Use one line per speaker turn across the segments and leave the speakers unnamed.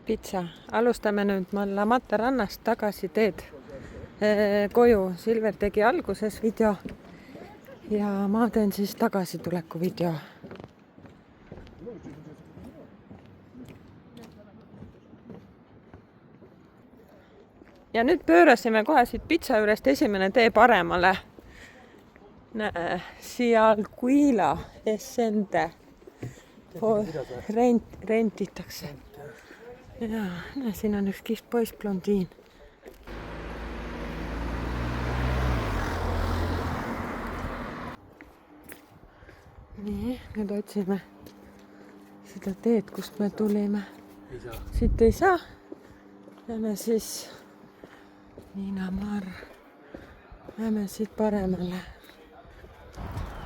pitsa. Alustame nüüd Malamata rannast tagasi teed koju. Silver tegi alguses video ja ma teen siis tagasituleku video. Ja nüüd pöörasime kohe siit pitsa juurest esimene tee paremale. Seal Kuila Essende rentitakse. Ja, siin on üks kihvt poiss, blondiin. Nii, nüüd otsime seda teed, kust me tulime. Siit ei saa. Lähme siis Niinamar. Lähme siit paremale.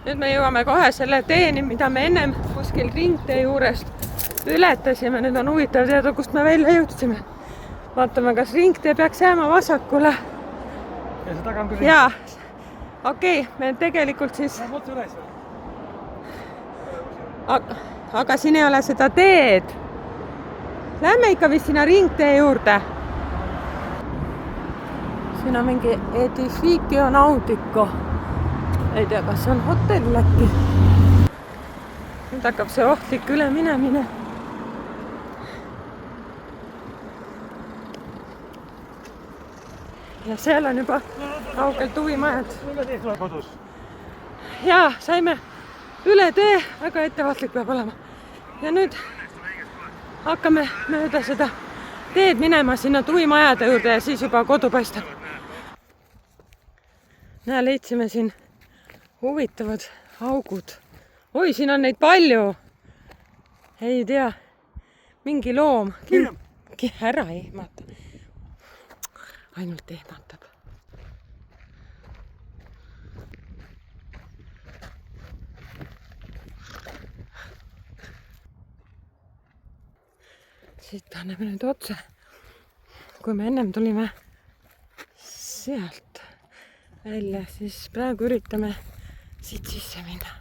Nüüd me jõuame kohe selle teeni, mida me ennem kuskil ringtee juurest ületasime. Nüüd on huvitav teada, kust me välja jõudsime. Vaatame, kas ringtee peaks jääma vasakule.
Ja see taga on küll
jaa, okei, me tegelikult siis... Aga siin ei ole seda teed. Lähme ikka vist sinna ringtee juurde. Siin on mingi Edificio Nautico. Ei tea, kas see on hotell äkki. Nüüd hakkab see ohtlik üle minemine. Ja seal on juba kaugelt huvimajad.
Üle tee kodus.
Jaa, saime üle tee, väga ettevaatlik peab olema. Ja nüüd hakkame mööda seda teed minema sinna tuvimajade juurde ja siis juba kodu paistab. Näe, leidsime siin huvitavad augud. Oi, siin on neid palju. Ei tea, mingi loom. Ära ehmata. Ainult ehmatab. Siit anname nüüd otse. Kui me ennem tulime sealt välja, siis praegu üritame siit sisse minna.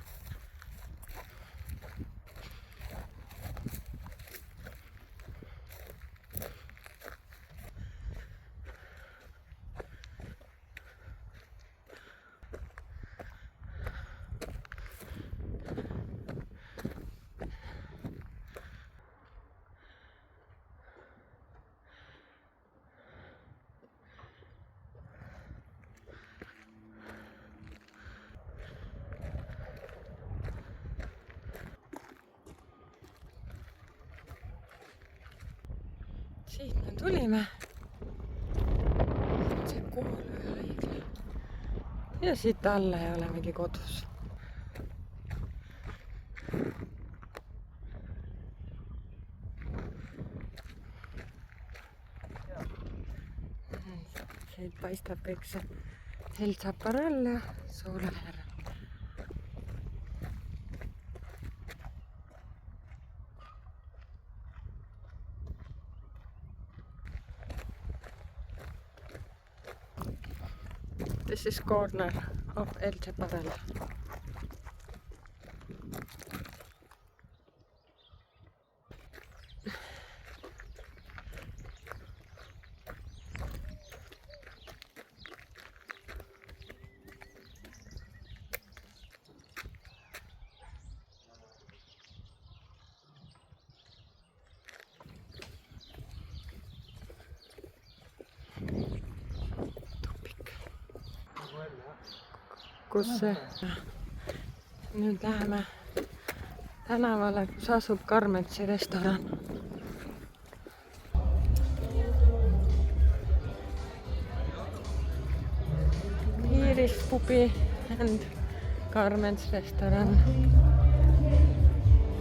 Siit me tulime. See kool või haigla. Ja siit alla ja olemegi kodus. Siit paistab kõik see El Chaparral ja Soolaher. This is corner of El Chaparral. Kus see? Nüüd läheme tänavale, kus asub Carmensi restoran. Iris pubi and Carmen's restoran.